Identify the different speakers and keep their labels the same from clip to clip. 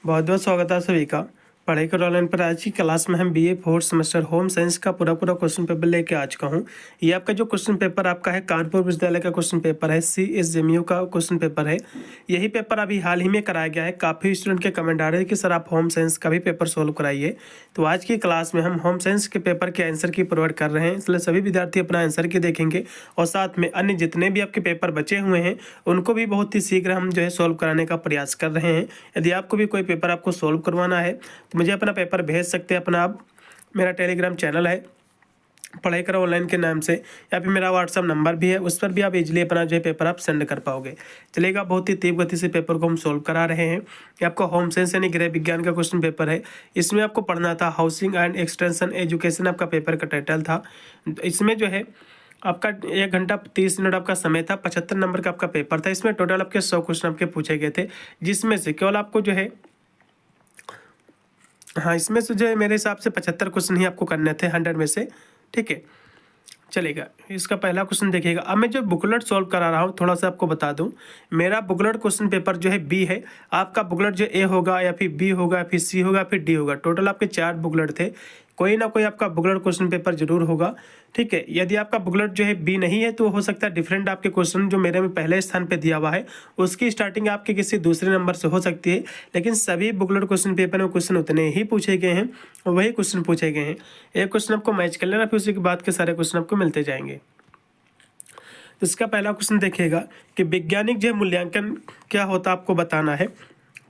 Speaker 1: बहुत बहुत स्वागत है आप सभी का पढ़ाई कर ऑनलाइन पर। आज की क्लास में हम BA fourth semester home science का पूरा क्वेश्चन पेपर लेके आ चुका हूँ। ये आपका जो क्वेश्चन पेपर आपका है कानपुर विश्वविद्यालय का क्वेश्चन पेपर है, CSJMU का क्वेश्चन पेपर है। यही पेपर अभी हाल ही में कराया गया है। काफ़ी स्टूडेंट के कमेंट आ रहे हैं कि सर आप होम साइंस का भी पेपर सोल्व कराइए। तो आज की क्लास में हम होम साइंस के पेपर के आंसर की प्रोवाइड कर रहे हैं, इसलिए सभी विद्यार्थी अपना आंसर की देखेंगे और साथ में अन्य जितने भी आपके पेपर बचे हुए हैं उनको भी बहुत ही शीघ्र हम जो है सोल्व कराने का प्रयास कर रहे हैं। यदि आपको भी कोई पेपर आपको सोल्व करवाना है तो मुझे अपना पेपर भेज सकते हैं। अपना आप मेरा टेलीग्राम चैनल है पढ़ाई करो ऑनलाइन के नाम से, या फिर मेरा व्हाट्सअप नंबर भी है, उस पर भी आप इजीली अपना जो है पेपर आप सेंड कर पाओगे। चलेगा, बहुत ही तीव्र गति से पेपर को हम सोल्व करा रहे हैं। ये आपका होम साइंस यानी गृह विज्ञान का क्वेश्चन पेपर है। इसमें आपको पढ़ना था हाउसिंग एंड एक्सटेंशन एजुकेशन, आपका पेपर का टाइटल था। इसमें जो है आपका 1 घंटा 30 मिनट आपका समय था। 75 नंबर का आपका पेपर था। इसमें टोटल आपके 100 क्वेश्चन आपके पूछे गए थे, जिसमें से केवल आपको जो है हाँ इसमें से जो है मेरे हिसाब से 75 क्वेश्चन ही आपको करने थे 100 में से। ठीक है, चलेगा। इसका पहला क्वेश्चन देखिएगा। अब मैं जो बुकलेट सॉल्व करा रहा हूँ थोड़ा सा आपको बता दूं, मेरा बुकलेट क्वेश्चन पेपर जो है बी है। आपका बुकलेट जो ए होगा या फिर बी होगा या फिर सी होगा या फिर डी होगा। टोटल आपके 4 बुकलेट थे, कोई ना कोई आपका बुकलेट क्वेश्चन पेपर जरूर होगा। ठीक है, यदि आपका बुकलेट जो है बी नहीं है तो हो सकता है डिफरेंट आपके क्वेश्चन जो मेरे में पहले स्थान पे दिया हुआ है उसकी स्टार्टिंग आपके किसी दूसरे नंबर से हो सकती है, लेकिन सभी बुकलेट क्वेश्चन पेपर में क्वेश्चन उतने ही पूछे गए हैं और वही क्वेश्चन पूछे गए हैं। एक क्वेश्चन आपको मैच कर लेना, फिर उसी के बाद के सारे क्वेश्चन आपको मिलते जाएंगे। तो इसका पहला क्वेश्चन देखिएगा कि वैज्ञानिक जो मूल्यांकन क्या होता है आपको बताना है।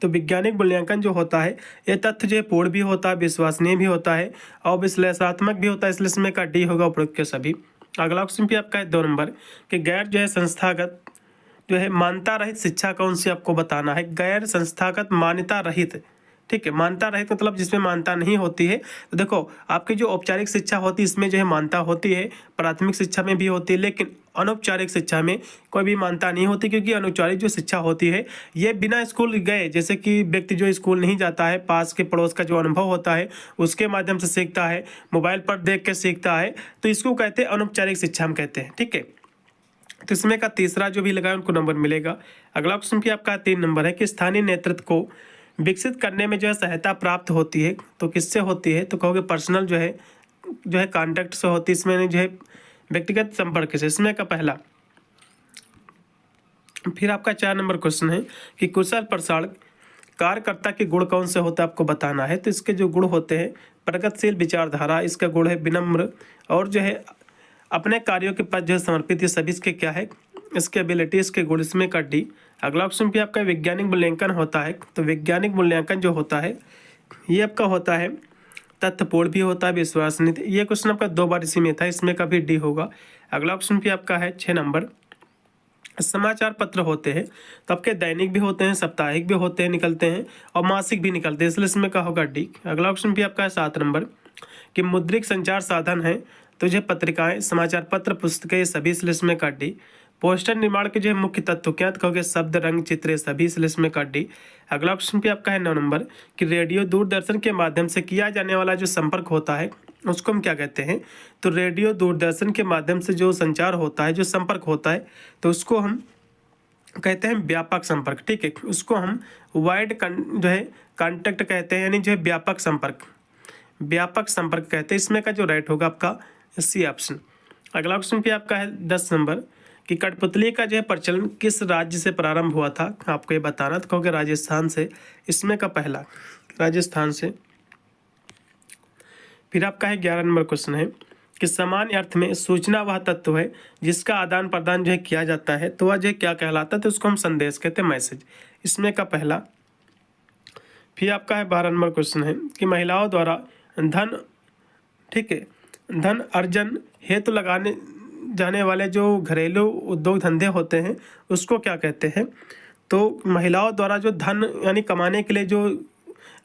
Speaker 1: तो वैज्ञानिक मूल्यांकन जो होता है ये तथ्य जो पूर्ण भी होता है, विश्वसनीय भी होता है और विश्लेषणात्मक भी होता है, इसलिए इसमें का डी होगा उपरोक्त के सभी। अगला क्वेश्चन भी आपका है 2 नंबर कि गैर जो है संस्थागत जो है मान्यता रहित शिक्षा कौन सी आपको बताना है। गैर संस्थागत मान्यता रहित, ठीक है, मान्यता रहित मतलब जिसमें मान्यता नहीं होती है। तो देखो आपकी जो औपचारिक शिक्षा होती है इसमें जो है मान्यता होती है, प्राथमिक शिक्षा में भी होती है, लेकिन अनौपचारिक शिक्षा में कोई भी मान्यता नहीं होती, क्योंकि अनौपचारिक जो शिक्षा होती है ये बिना स्कूल गए, जैसे कि व्यक्ति जो स्कूल नहीं जाता है, पास के पड़ोस का जो अनुभव होता है उसके माध्यम से सीखता है, मोबाइल पर देख के सीखता है, तो इसको कहते हैं अनौपचारिक शिक्षा हम कहते हैं। ठीक है, तो इसमें का तीसरा जो भी लगाए उनको नंबर मिलेगा। अगला क्वेश्चन भी आपका 3 नंबर है कि स्थानीय नेतृत्व को विकसित करने में जो है सहायता प्राप्त होती है, तो किससे होती है। तो कहोगे पर्सनल जो है कॉन्टैक्ट से होती है, इसमें जो है व्यक्तिगत संपर्क से। इसमें का पहला। फिर आपका 4 नंबर क्वेश्चन है कि कुशल प्रसारण कार्यकर्ता के गुण कौन से होता है आपको बताना है। तो इसके जो गुण होते हैं प्रगतिशील विचारधारा, इसका गुण है विनम्र और जो है अपने कार्यों के प्रति जो है समर्पित। ये सभी इसके क्या है, इसके एबिलिटीज के गुण, इसमें का डी। अगला ऑप्शन भी आपका वैज्ञानिक मूल्यांकन होता है। तो वैज्ञानिक मूल्यांकन जो होता है ये आपका होता है तथ्यपूर्ण भी होता है, विश्वसनीय। ये क्वेश्चन आपका 2 बार इसी में था, इसमें का भी डी होगा। अगला ऑप्शन भी आपका है 6 नंबर समाचार पत्र होते हैं। तो आपके दैनिक भी होते हैं, साप्ताहिक भी होते हैं, निकलते हैं और मासिक भी निकलते हैं, इसलिए इसमें का होगा डी। अगला ऑप्शन भी आपका है 7 नंबर कि मुद्रित संचार साधन है। तो जो पत्रिकाएं, समाचार पत्र, पुस्तकें, ये सभी इस लिस्ट में काट डी। पोस्टर निर्माण के जो मुख्य तत्व क्या कहोगे, शब्द, रंग, चित्र, सभी इस लिस्ट में काट डी। अगला ऑप्शन भी आपका है 9 नंबर कि रेडियो दूरदर्शन के माध्यम से किया जाने वाला जो संपर्क होता है उसको हम क्या कहते हैं। तो रेडियो दूरदर्शन के माध्यम से जो संचार होता है, जो संपर्क होता है, तो उसको हम कहते हैं व्यापक संपर्क। ठीक है, उसको हम वाइड जो है कॉन्टेक्ट कहते हैं, यानी जो है व्यापक संपर्क, व्यापक संपर्क कहते हैं। इसमें का जो राइट होगा आपका सी ऑप्शन। अगला ऑप्शन भी आपका है 10 नंबर कि कठपुतली का जो है प्रचलन किस राज्य से प्रारंभ हुआ था, आपको ये बताना। तो कहोगे राजस्थान से, इसमें का पहला राजस्थान से। फिर आपका है 11 नंबर क्वेश्चन है कि सामान्य अर्थ में सूचना वह तत्व है जिसका आदान प्रदान जो है किया जाता है, तो वह जो है क्या कहलाता है। तो उसको हम संदेश कहते हैं, मैसेज। इसमें का पहला। फिर आपका है 12 नंबर क्वेश्चन है कि महिलाओं द्वारा धन, ठीक है, धन अर्जन हेतु लगाने जाने वाले जो घरेलू उद्योग धंधे होते हैं उसको क्या कहते हैं। तो महिलाओं द्वारा जो धन यानी कमाने के लिए जो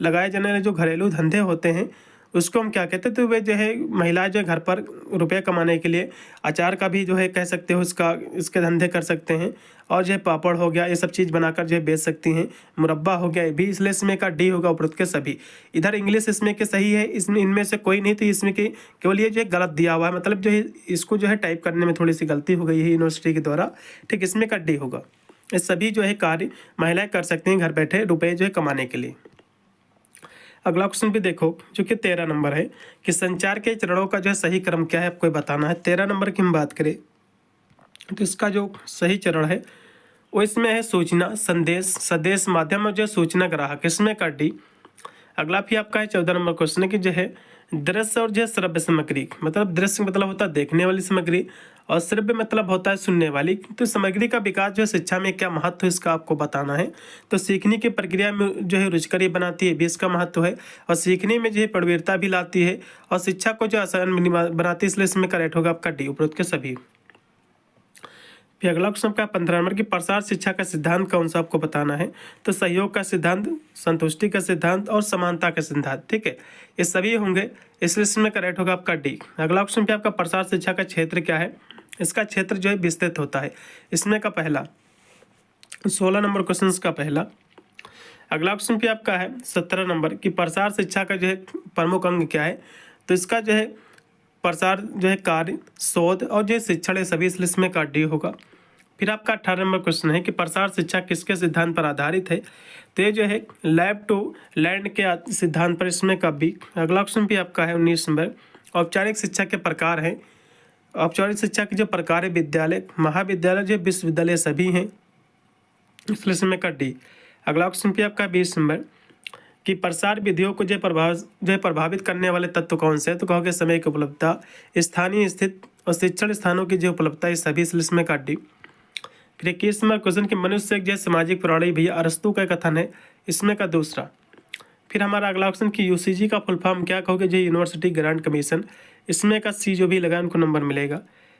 Speaker 1: लगाए जाने वाले जो घरेलू धंधे होते हैं उसको हम क्या कहते हैं। तो वे जो है महिलाएं जो है घर पर रुपये कमाने के लिए अचार का भी जो है कह सकते हो, इसके धंधे कर सकते हैं, और जो है पापड़ हो गया, ये सब चीज़ बनाकर जो है बेच सकती हैं, मुरब्बा हो गया, ये भी, इसलिए इसमें का डी होगा उपरोक्त के सभी। इधर इंग्लिश इसमें के सही है, इसमें इनमें से कोई नहीं, तो इसमें के केवल ये जो है गलत दिया हुआ है, मतलब जो है इसको जो है टाइप करने में थोड़ी सी गलती हो गई है यूनिवर्सिटी के द्वारा। ठीक, इसमें का डी होगा। ये सभी जो है कार्य महिलाएं कर सकती हैं घर बैठे रुपये जो है कमाने के लिए। अगला क्वेश्चन भी देखो जो कि 13 नंबर है कि संचार के चरणों का जो है सही क्रम क्या है आपको बताना है। 13 नंबर की हम बात करें तो इसका जो सही चरण है वो इसमें है सूचना, संदेश, संदेश माध्यम और जो सूचना ग्राहक, इसमें का डी। अगला भी आपका है 14 नंबर क्वेश्चन है कि जो है दृश्य और जो है श्रव्य सामग्री, मतलब दृश्य मतलब होता है देखने वाली सामग्री और श्रव्य मतलब होता है सुनने वाली। तो सामग्री का विकास जो है शिक्षा में क्या महत्व है इसका आपको बताना है। तो सीखने की प्रक्रिया में जो है रुचिकरी बनाती है भी इसका महत्व है, और सीखने में जो है प्रवीणता भी लाती है, और शिक्षा को जो आसान बनाती है, इसलिए इसमें करेक्ट होगा आपका डी उपरोक्त के सभी। फिर अगला क्वेश्चन का 15 नंबर की प्रसार शिक्षा का सिद्धांत कौन सा आपको बताना है। तो सहयोग का सिद्धांत, संतुष्टि का सिद्धांत और समानता का सिद्धांत, ठीक है, ये सभी होंगे, इसलिए इसमें करेक्ट होगा आपका डी। अगला क्वेश्चन पे आपका प्रसार शिक्षा का क्षेत्र क्या है। इसका क्षेत्र जो है विस्तृत होता है, इसमें का पहला 16 नंबर क्वेश्चन का पहला। अगला क्वेश्चन पे आपका है 17 नंबर की प्रसार शिक्षा का जो है प्रमुख अंग क्या है। तो इसका जो है प्रसार जो है कार्य, शोध और जो है शिक्षण, ये सभी इस में का डी होगा। फिर आपका 18 नंबर क्वेश्चन है कि प्रसार शिक्षा किसके सिद्धांत पर आधारित है। तो ये जो है लैब टू लैंड के सिद्धांत पर, इसमें का बी। अगला क्वेश्चन भी आपका है 19 नंबर, औपचारिक शिक्षा के प्रकार हैं। औपचारिक शिक्षा के जो प्रकार है विद्यालय, महाविद्यालय, जो विश्वविद्यालय सभी हैं, इसलिए इसमें का डी। अगला क्वेश्चन भी आपका 20 नंबर कि प्रसार विधियों को जो प्रभावित करने वाले तत्व कौन से हैं। तो कहोगे समय की उपलब्धता, स्थानीय स्थित और शिक्षण स्थानों की जो उपलब्धता, ये सभी इसमें का डी। फिर 21 नंबर क्वेश्चन कि मनुष्य एक जो सामाजिक प्राणी भैया अरस्तु का कथन है, इसमें का दूसरा। फिर हमारा अगला क्वेश्चन कि यूसीजी का फुल फॉर्म क्या कहोगे, जो यूनिवर्सिटी ग्रांट कमीशन, इसमें का सी जो भी लगा उनको नंबर मिलेगा।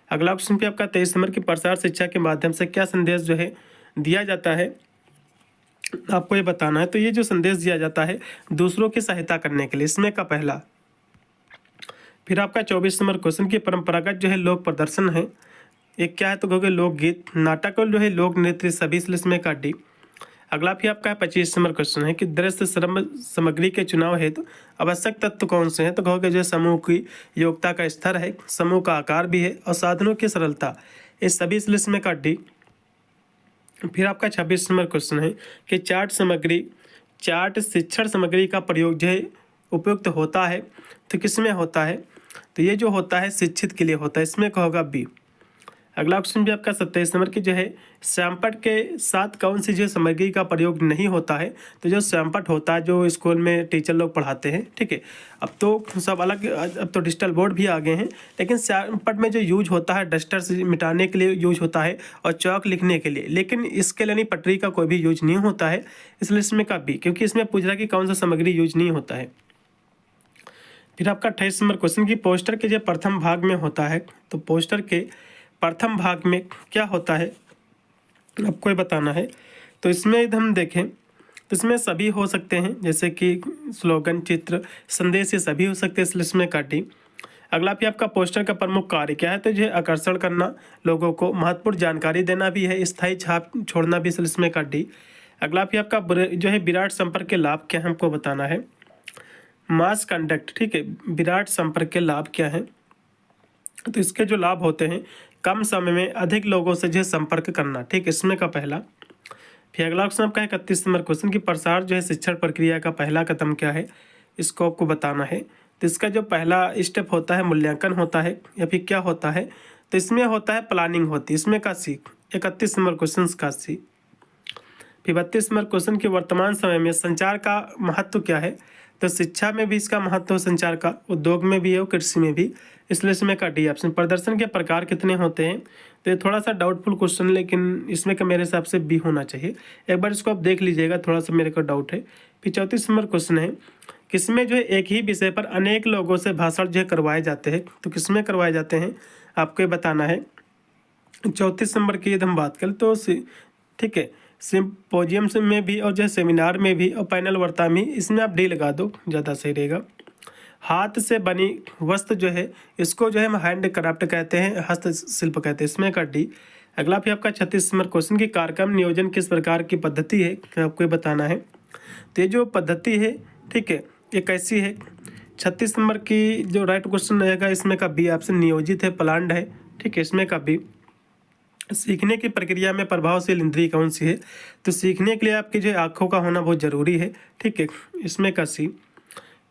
Speaker 1: अगला क्वेश्चन पे आपका 23 नंबर की प्रसार शिक्षा के माध्यम से क्या संदेश जो है दिया जाता है, आपको ये बताना है। तो ये जो संदेश दिया जाता है दूसरों की सहायता करने के लिए, इसमें का पहला। फिर आपका 24 नंबर क्वेश्चन की परंपरागत जो है लोक प्रदर्शन है, एक क्या है। तो कहोगे लोकगीत, नाटक और जो है लोक नृत्य, सभी इसमें का डी। अगला भी आपका 25 नंबर क्वेश्चन है कि दृश्य सामग्री के चुनाव हेतु तो आवश्यक तत्व कौन से हैं। तो कहोगे जो समूह की योग्यता का स्तर है, समूह का आकार भी है, और साधनों की सरलता, ये सभी इसमें का डी। फिर आपका 26 नंबर क्वेश्चन है कि चार्ट शिक्षण सामग्री का प्रयोग जो है उपयुक्त होता है, तो किसमें होता है। तो ये जो होता है शिक्षित के लिए होता है, इसमें का होगा बी। अगला क्वेश्चन भी आपका 27 नंबर की जो है सैंपट के साथ कौन सी जो सामग्री का प्रयोग नहीं होता है। तो जो सैंपट होता है जो स्कूल में टीचर लोग पढ़ाते हैं, ठीक है, अब तो सब अलग, अब तो डिजिटल बोर्ड भी आ गए हैं, लेकिन सैंपट में जो यूज होता है डस्टर से मिटाने के लिए यूज होता है और चौक लिखने के लिए, लेकिन इसके लिए पटरी का कोई भी यूज नहीं होता है, इसलिए इसमें का बी, क्योंकि इसमें पूछ रहा कि कौन सा सामग्री यूज नहीं होता है। फिर आपका 28 नंबर क्वेश्चन की पोस्टर के जो प्रथम भाग में होता है, तो पोस्टर के प्रथम भाग में क्या होता है आपको ये बताना है। तो इसमें यदि हम देखें तो इसमें सभी हो सकते हैं, जैसे कि स्लोगन, चित्र, संदेश, ये सभी हो सकते हैं, इसलिए इसमें का डी। अगला भी आपका पोस्टर का प्रमुख कार्य क्या है। तो जो आकर्षण करना, लोगों को महत्वपूर्ण जानकारी देना भी है, स्थायी छाप छोड़ना भी, इसलिए इसमें का डी। अगला भी आपका जो है विराट संपर्क के लाभ क्या है हमको बताना है। मास कंडक्ट, ठीक है, विराट संपर्क के लाभ क्या है। तो इसके जो लाभ होते हैं, कम समय में अधिक लोगों से जो है संपर्क करना, ठीक, इसमें का पहला। फिर अगला क्वेश्चन आपका 31 नंबर क्वेश्चन की प्रसार जो है शिक्षण प्रक्रिया का पहला कदम क्या है, इसको आपको बताना है। तो इसका जो पहला स्टेप होता है मूल्यांकन होता है, या फिर क्या होता है। तो इसमें होता है प्लानिंग होती है, इसमें का सी। 31 नंबर क्वेश्चन का सी। फिर 32 नंबर क्वेश्चन की वर्तमान समय में संचार का महत्व क्या है। तो शिक्षा में भी इसका महत्व, संचार का, उद्योग में भी है और कृषि में भी, इसलिए इसमें का डी ऑप्शन। प्रदर्शन के प्रकार कितने होते हैं। तो ये थोड़ा सा डाउटफुल क्वेश्चन, लेकिन इसमें का मेरे हिसाब से बी होना चाहिए, एक बार इसको आप देख लीजिएगा, थोड़ा सा मेरे को डाउट है। फिर 34 नंबर क्वेश्चन है किसमें जो है एक ही विषय पर अनेक लोगों से भाषण जो है करवाए जाते हैं। तो किसमें करवाए जाते हैं आपको ये बताना है। 34 नंबर की यदि हम बात करें तो ठीक है, सिम्पोजियम में भी और जो है सेमिनार में भी और पैनल वार्ता में, इसमें आप डी लगा दो, ज़्यादा सही रहेगा। हाथ से बनी वस्तु जो है इसको जो है हम हैंड क्राफ्ट कहते हैं, हस्तशिल्प कहते हैं, इसमें का डी। अगला भी आपका 36 नंबर क्वेश्चन की कार्यक्रम नियोजन किस प्रकार की पद्धति है, आपको ये बताना है। तो ये जो पद्धति है, ठीक है, ये कैसी है। 36 नंबर की जो राइट क्वेश्चन रहेगा इसमें का बी ऑप्शन, नियोजित है, प्लान्ड है, ठीक है, इसमें का बी। सीखने की प्रक्रिया में प्रभावशील इंद्रिय कौन सी है। तो सीखने के लिए आपकी जो आँखों का होना बहुत ज़रूरी है, ठीक है, इसमें का सी।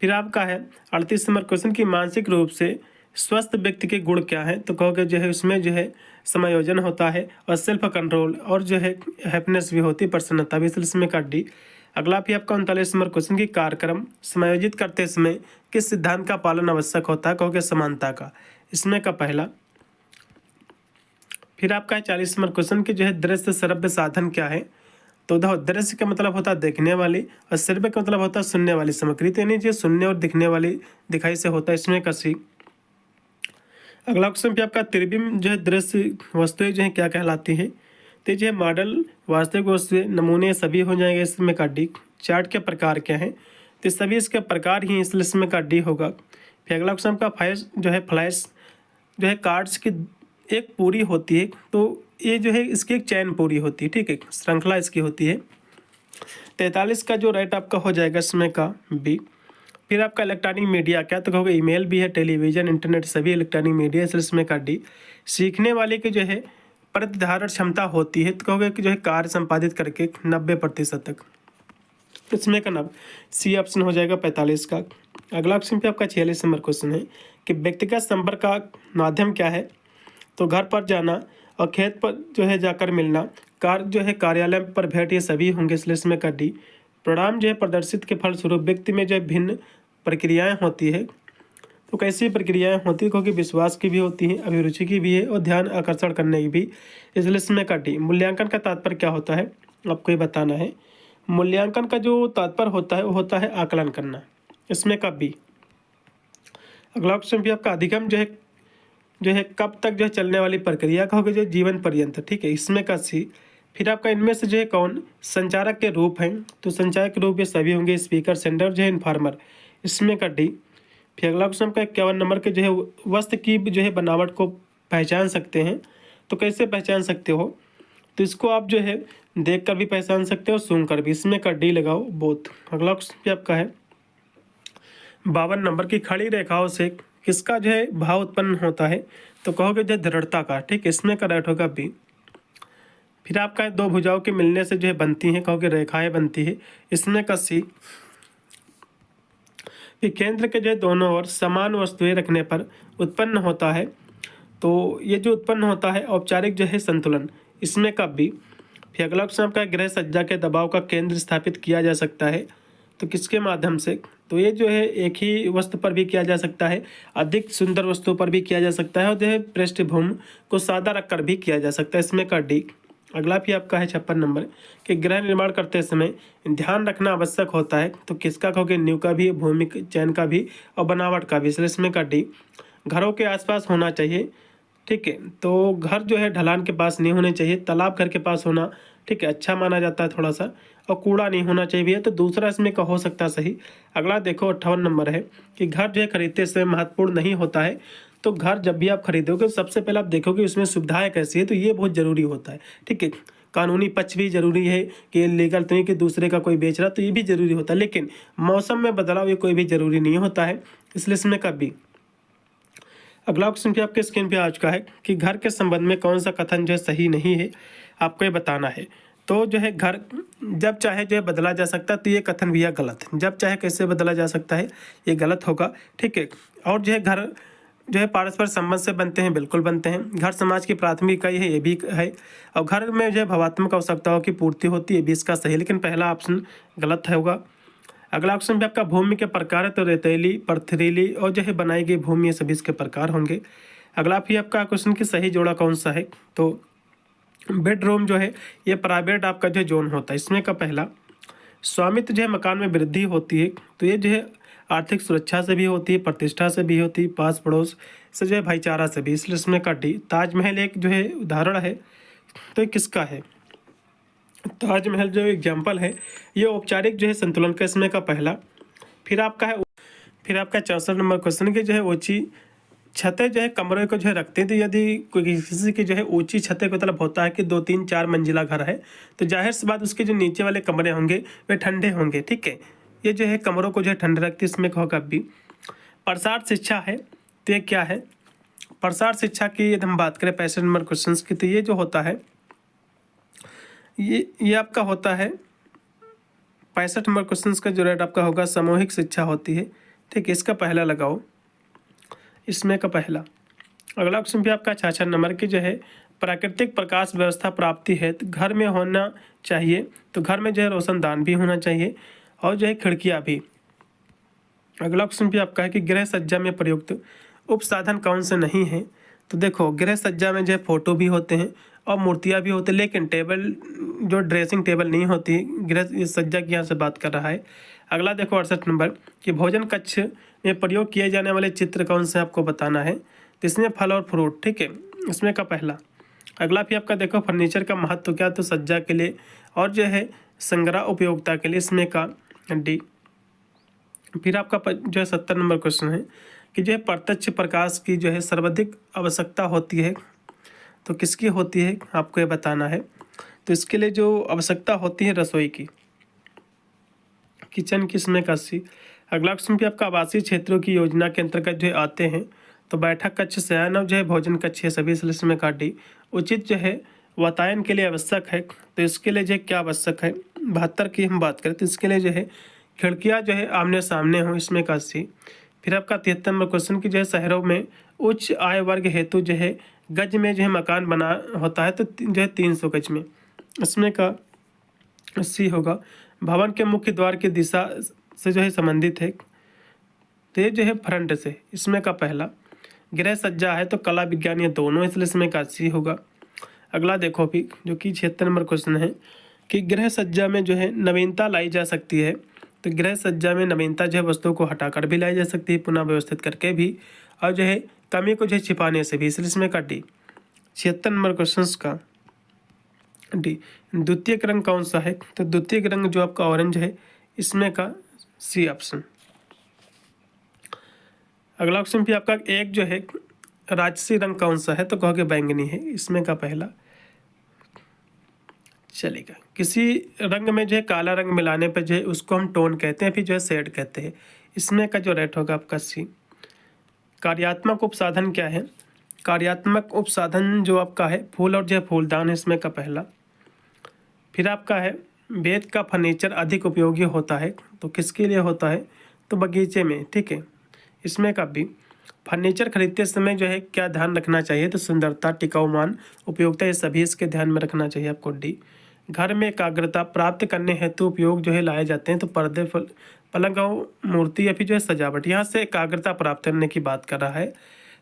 Speaker 1: फिर आपका है 38 नंबर क्वेश्चन कि मानसिक रूप से स्वस्थ व्यक्ति के गुण क्या है, तो कहोगे जो है उसमें जो है समायोजन होता है और सेल्फ कंट्रोल और जो है हैप्पीनेस भी होती है, प्रसन्नता भी, इसमें का डी। अगला भी आपका 39 नंबर क्वेश्चन की कार्यक्रम समायोजित करते समय किस सिद्धांत का पालन आवश्यक होता है, कहोगे समानता का, इसमें का पहला। फिर आपका है 40 नंबर क्वेश्चन की जो है दृश्य श्रव्य साधन क्या है, तो देखो दृश्य का मतलब होता है देखने वाली और श्रव्य का मतलब होता है सुनने वाली सामग्री, तो यानी जो सुनने और दिखने वाली दिखाई से होता है, इसमें का सी। अगला क्वेश्चन भी आपका त्रिबिंब जो है दृश्य वस्तुएं जो है क्या कहलाती है, तो जो है मॉडल, वास्तविक वस्तुएं, नमूने सभी हो जाएंगे, इसमें का डी। चार्ट के प्रकार क्या है, तो सभी इसके प्रकार ही इसलिए इसमें का डी होगा। फिर अगला क्वेश्चन का फ्लैश जो है फ्लैश जो है कार्ड्स की एक पूरी होती है, तो ये जो है इसकी एक चैन पूरी होती है, ठीक है, श्रृंखला इसकी होती है। 43 का जो राइट आपका हो जाएगा इसमें का बी। फिर आपका इलेक्ट्रॉनिक मीडिया क्या, तो कहोगे ईमेल भी है, टेलीविजन, इंटरनेट सभी इलेक्ट्रॉनिक मीडिया, इसमें का डी। सीखने वाले की जो है प्रतिधारण क्षमता होती है, तो कहोगे कि जो है कार्य संपादित करके 90% तक, इसमें का नब सी ऑप्शन हो जाएगा 45 का। अगला क्वेश्चन पे आपका 46 नंबर क्वेश्चन है कि व्यक्तिगत संपर्क का माध्यम क्या है, तो घर पर जाना और खेत पर जो है जाकर मिलना, कार जो है कार्यालय पर भेंट, ये सभी होंगे, इसलिए इसमें का डी। परिणाम जो है प्रदर्शित के फलस्वरूप व्यक्ति में जो भिन्न प्रक्रियाएं होती है, तो कैसी प्रक्रियाएं होती है, क्योंकि विश्वास की भी होती हैं, अभिरुचि की भी है और ध्यान आकर्षण करने की भी, इसलिए इसमें का डी। मूल्यांकन का तात्पर्य क्या होता है, आपको ये बताना है। मूल्यांकन का जो तात्पर्य होता है वो होता है आकलन करना, इसमें का बी। अगला क्वेश्चन भी आपका अधिगम जो है कब तक जो है चलने वाली प्रक्रिया का होगा, जो जीवन पर्यंत, ठीक है, इसमें का सी। फिर आपका इनमें से जो है कौन संचारक के रूप हैं, तो संचारक के रूप ये सभी होंगे, स्पीकर, सेंडर जो है इन्फॉर्मर, इसमें का डी। फिर अगला क्वेश्चन का 51 नंबर के जो है वस्त्र की जो है बनावट को पहचान सकते हैं, तो कैसे पहचान सकते हो, तो इसको आप जो है देख कर भी पहचान सकते हो और सूंघ कर भी, इसमें का डी लगाओ बोथ। अगला क्वेश्चन भी आपका है 52 नंबर की खड़ी रेखाओं से किसका जो है भाव उत्पन्न होता है, तो कहोगे जो दृढ़ता का, ठीक है, इसमें का राइट होगा बी। फिर आपका दो भुजाओं के मिलने से जो है बनती हैं, कहोगे रेखाएं बनती है, इसमें का सी। फिर केंद्र के जो है दोनों ओर समान वस्तुएं रखने पर उत्पन्न होता है, तो ये जो उत्पन्न होता है औपचारिक जो है संतुलन, इसमें का बी। फिर अगला क्वेश्चन आपका गृह सज्जा के दबाव का केंद्र स्थापित किया जा सकता है, तो किसके माध्यम से, तो ये जो है एक ही वस्तु पर भी किया जा सकता है, अधिक सुंदर वस्तुओं पर भी किया जा सकता है, और जो है पृष्ठभूमि को सादा रखकर भी किया जा सकता है, इसमें का डी। अगला भी आपका है 56 नंबर कि गृह निर्माण करते समय ध्यान रखना आवश्यक होता है, तो किसका कहोगे न्यू का भी, भूमि चयन का भी और बनावट का भी, इसलिए इसमें का डी। घरों के आसपास होना चाहिए, ठीक है, तो घर जो है ढलान के पास नहीं होने चाहिए, तालाब घर के पास होना, ठीक है, अच्छा माना जाता है थोड़ा सा, और कूड़ा नहीं होना चाहिए भैया, तो दूसरा इसमें का हो सकता है सही। अगला देखो 58 नंबर है कि घर जो है खरीदते समय महत्वपूर्ण नहीं होता है, तो घर जब भी आप खरीदोगे सबसे पहले आप देखोगे उसमें सुविधाएं कैसी है, तो ये बहुत ज़रूरी होता है, ठीक है। कानूनी पक्ष भी जरूरी है कि लीगल तो नहीं कि दूसरे का कोई बेच रहा, तो ये भी जरूरी होता है, लेकिन मौसम में बदलाव ये कोई भी जरूरी नहीं होता है, इसलिए इसमें का बी। अगला क्वेश्चन भी आपके स्क्रीन पे आ चुका है कि घर के संबंध में कौन सा कथन जो है सही नहीं है, आपको ये बताना है। तो जो है घर जब चाहे जो है बदला जा सकता है, तो ये कथन भी है गलत, जब चाहे कैसे बदला जा सकता है, ये गलत होगा, ठीक है। और जो है घर जो है पारस्पर संबंध से बनते हैं, बिल्कुल बनते हैं। घर समाज की प्राथमिक इकाई है, ये भी है। और घर में जो है भावात्मक आवश्यकताओं की पूर्ति होती है, ये भी इसका सही, लेकिन पहला ऑप्शन गलत होगा। अगला ऑप्शन भी आपका भूमि के प्रकार है, तो रेतीली, पथरीली और जो है बनाई गई भूमि, ये सभी इसके प्रकार होंगे। अगला भी आपका क्वेश्चन की सही जोड़ा कौन सा है, तो बेडरूम जो है ये प्राइवेट आपका जो जोन होता है, इसमें का पहला। स्वामित्व जो है मकान में वृद्धि होती है, तो ये जो है आर्थिक सुरक्षा से भी होती है, प्रतिष्ठा से भी होती है, पास पड़ोस से जो है भाईचारा से भी, इसलिए इसमें का डी। ताजमहल एक जो है उदाहरण है, तो ये किसका है, ताजमहल जो एग्जाम्पल है ये औपचारिक जो है संतुलन का, इसमें का पहला। फिर आपका 64 नंबर क्वेश्चन की जो है ऊंची छतें जो है कमरे को जो है रखते हैं, तो यदि कोई किसी की जो है ऊंची छतें का मतलब होता है कि 2, 3, 4 मंजिला घर है, तो जाहिर सी बात उसके जो नीचे वाले कमरे होंगे वे ठंडे होंगे, ठीक है। ये जो है कमरों को जो है ठंडे रखती है, इसमें होगा भी। प्रसार शिक्षा है, तो ये क्या है, प्रसार शिक्षा की यदि हम बात करें 65 नंबर क्वेश्चन की, तो ये जो होता है ये आपका होता है 65 नंबर क्वेश्चन का जो रेट आपका होगा सामूहिक शिक्षा होती है, ठीक है, इसका पहला लगाओ, इसमें का पहला। अगला क्वेश्चन भी आपका 66 नंबर की जो है प्राकृतिक प्रकाश व्यवस्था प्राप्ति है तो घर में होना चाहिए, तो घर में जो है रोशनदान भी होना चाहिए और जो है खिड़कियाँ भी। अगला क्वेश्चन भी आपका है कि गृह सज्जा में प्रयुक्त उपसाधन कौन से नहीं है, तो देखो गृह सज्जा में जो है फोटो भी होते हैं और मूर्तियाँ भी होती हैं, लेकिन टेबल जो ड्रेसिंग टेबल नहीं होती, गृह सज्जा की यहाँ से बात कर रहा है। अगला देखो 68 नंबर कि भोजन कक्ष में प्रयोग किए जाने वाले चित्र कौन से आपको बताना है, तो इसमें फल और फ्रूट, ठीक है, इसमें का पहला। अगला भी आपका देखो फर्नीचर का महत्व क्या, तो सज्जा के लिए और जो है संग्रह उपयोगिता के लिए, इसमें का डी। फिर आपका जो है 70 नंबर क्वेश्चन है कि जो है प्रत्यक्ष प्रकाश की जो है सर्वाधिक आवश्यकता होती है, तो किसकी होती है आपको ये बताना है। तो इसके लिए जो आवश्यकता होती है रसोई की, किचन की, इसमें का सी। अगला क्वेश्चन भी आपका आवासीय क्षेत्रों की योजना के अंतर्गत जो आते हैं, तो बैठक कक्ष, शयन और जो है भोजन कक्ष, है सभी इसमें का डी। उचित जो है वातायन के लिए आवश्यक है, तो इसके लिए जो है क्या आवश्यक है, 72 की हम बात करें तो इसके लिए जो है खिड़कियाँ जो है आमने सामने हों, इसमें का सी। फिर आपका 73 नंबर क्वेश्चन की जो है शहरों में उच्च आय वर्ग हेतु जो है गज में जो है मकान बना होता है, तो जो है 300 गज में, इसमें का सी होगा। भवन के मुख्य द्वार की दिशा से जो है संबंधित है, तो ये जो है फ्रंट से, इसमें का पहला। गृह सज्जा है तो कला विज्ञान ये दोनों, इसलिए इसमें का सी होगा। अगला देखो भी जो कि 76 नंबर क्वेश्चन है कि गृह सज्जा में जो है नवीनता लाई जा सकती है, तो गृह सज्जा में नवीनता जो है वस्तुओं को हटाकर भी लाई जा सकती है, पुनः व्यवस्थित करके भी, और जो है कमी को जो है छिपाने से भी, इसलिए इसमें का डी। 76 नंबर क्वेश्चन का डी। द्वितीयक रंग कौन सा है, तो द्वितीयक रंग जो आपका ऑरेंज है, इसमें का सी ऑप्शन। अगला क्वेश्चन भी आपका एक जो है राजसी रंग कौन सा है, तो कहोगे बैंगनी है, इसमें का पहला। चलेगा, किसी रंग में जो है काला रंग मिलाने पर जो है उसको हम टोन कहते हैं, फिर जो है शेड कहते हैं, इसमें का जो रेट होगा आपका सी। कार्यात्मक उपसाधन क्या है, कार्यात्मक उपसाधन जो आपका है फूल और जो है फूलदान है, इसमें का पहला। फिर आपका है वेद का फर्नीचर अधिक उपयोगी होता है, तो किसके लिए होता है, तो बगीचे में, ठीक है, इसमें का भी। फर्नीचर खरीदते समय जो है क्या ध्यान रखना चाहिए, तो सुंदरता, टिकाऊमान, उपयोगिता, ये सभी इसके ध्यान में रखना चाहिए आपको डी। घर में एकाग्रता प्राप्त करने हेतु उपयोग जो है लाए जाते हैं, तो पर्दे, पलंग और मूर्ति या फिर जो है सजावट, यहाँ से एकाग्रता प्राप्त करने की बात कर रहा है।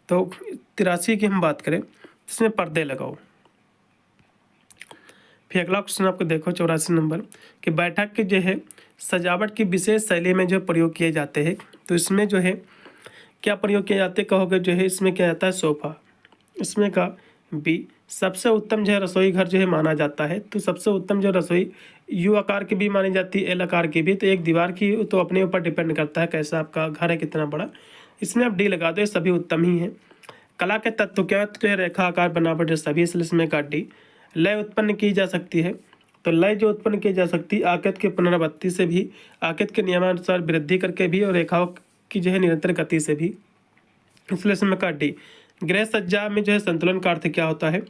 Speaker 1: तो 83 की हम बात करें, इसमें पर्दे लगाओ। फिर अगला क्वेश्चन आपको देखो 84 नंबर कि बैठक के जो है सजावट की विशेष शैली में जो प्रयोग किए जाते हैं, तो इसमें जो है क्या प्रयोग किए जाते कहोगे, जो है इसमें क्या जाता है सोफ़ा, इसमें का बी। सबसे उत्तम जो है रसोई घर जो है माना जाता है, तो सबसे उत्तम जो रसोई यू आकार की भी मानी जाती है, एल आकार की भी, तो एक दीवार की तो अपने ऊपर डिपेंड करता है कैसा आपका घर है, कितना बड़ा, इसमें आप डी लगा दो, ये सभी उत्तम ही हैं। कला के तत्व क्या, तो है रेखा आकार बनावट है सभी, इसलिए इसमें का डी। लय उत्पन्न की जा सकती है, तो लय जो उत्पन्न की जा सकती है आकृति की पुनरावृत्ति से भी, आकृति के नियमानुसार वृद्धि करके भी, और रेखाओं की जो है निरंतर गति से भी, इसलिए इसमें का डी। गृह सज्जा में जो है संतुलन का अर्थ क्या होता है,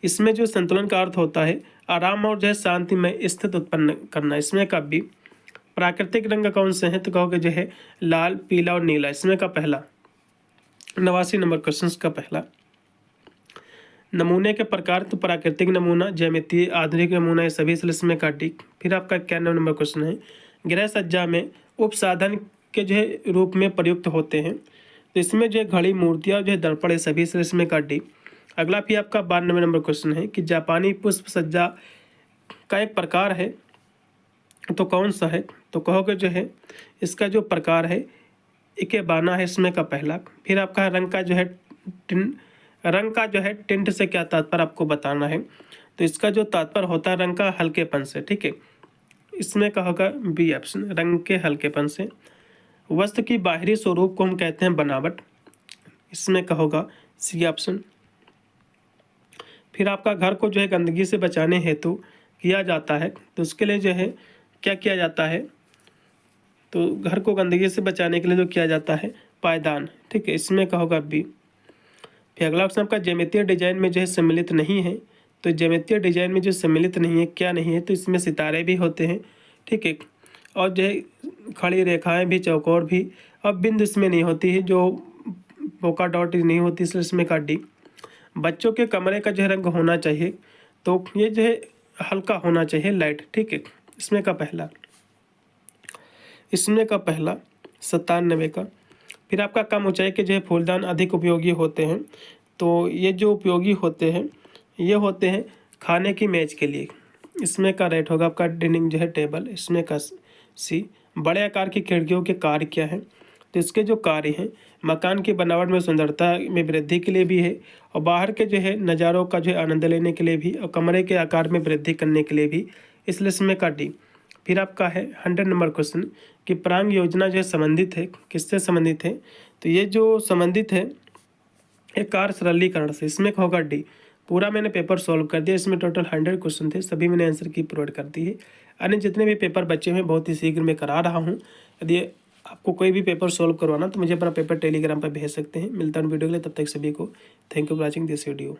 Speaker 1: इसमें जो संतुलन का अर्थ होता है आराम और जो है शांति में स्थित उत्पन्न करना, इसमें का बी। प्राकृतिक रंग कौन से हैं, तो कहोगे जो है लाल, पीला और नीला, इसमें का पहला। 89 नंबर क्वेश्चन का पहला। नमूने के प्रकार, तो प्राकृतिक नमूना, ज्यामितीय, आधुनिक नमूना, ये सभी इसमें का डी। फिर आपका 91 नंबर क्वेश्चन है गृह सज्जा में उपसाधन के जो है रूप में प्रयुक्त होते हैं, तो इसमें जो है घड़ी, मूर्तियाँ, जो है दर्पण, ये सभी इसमें का डी। अगला भी आपका 92 नंबर क्वेश्चन है कि जापानी पुष्प सज्जा का एक प्रकार है, तो कौन सा है, तो कहोगे जो है इसका जो प्रकार है इकेबाना है, इसमें का पहला। फिर आपका रंग का जो है रंग का जो है टिंट से क्या तात्पर्य आपको बताना है, तो इसका जो तात्पर्य होता है रंग का हल्केपन से, ठीक है, इसमें का होगा बी ऑप्शन, रंग के हल्केपन से। वस्तु की बाहरी स्वरूप को हम कहते हैं बनावट, इसमें का होगा सी ऑप्शन। फिर आपका घर को जो है गंदगी से बचाने हेतु किया जाता है, तो उसके लिए जो है क्या किया जाता है, तो घर को गंदगी से बचाने के लिए जो किया जाता है पायदान, ठीक है, इसमें का होगा बी। फिर अगला ऑप्शन आपका ज्यामितीय डिजाइन में जो है सम्मिलित नहीं है, तो ज्यामितीय डिजाइन में जो सम्मिलित नहीं है क्या नहीं है, तो इसमें सितारे भी होते हैं, ठीक है, और जो है खड़ी रेखाएं भी, चौकोर भी, अब बिंदु इसमें नहीं होती है, जो पोका डॉट नहीं होती, इसलिए इसमें का डी। बच्चों के कमरे का जो है रंग होना चाहिए, तो ये जो है हल्का होना चाहिए, लाइट, ठीक है। इसमें का पहला 97 का। फिर आपका कम ऊंचाई के जो है फूलदान अधिक उपयोगी होते हैं, तो ये जो उपयोगी होते हैं ये होते हैं खाने की मेज के लिए। इसमें का राइट होगा आपका डाइनिंग जो है टेबल। इसमें का सी। बड़े आकार की खिड़कियों के कार्य क्या है, तो इसके जो कार्य हैं मकान की बनावट में सुंदरता में वृद्धि के लिए भी है, और बाहर के जो है नज़ारों का जो है आनंद लेने के लिए भी, और कमरे के आकार में वृद्धि करने के लिए भी, इसलिए इसमें का डी। फिर आपका है 100 नंबर क्वेश्चन कि प्रांग योजना जो है संबंधित है, किससे संबंधित है, तो ये जो संबंधित है एक कार्य सरलीकरण से। इसमें होगा डी। पूरा मैंने पेपर सॉल्व कर दिया, इसमें टोटल 100 क्वेश्चन थे, सभी मैंने आंसर की प्रोवाइड कर दी है। अन्य जितने भी पेपर बचे हुए बहुत ही शीघ्र मैं करा रहा हूँ। यदि आपको कोई भी पेपर सॉल्व करवाना तो मुझे अपना पेपर टेलीग्राम पर भेज सकते हैं। मिलता हूँ वीडियो के लिए, तब तक सभी को thank you for watching this video.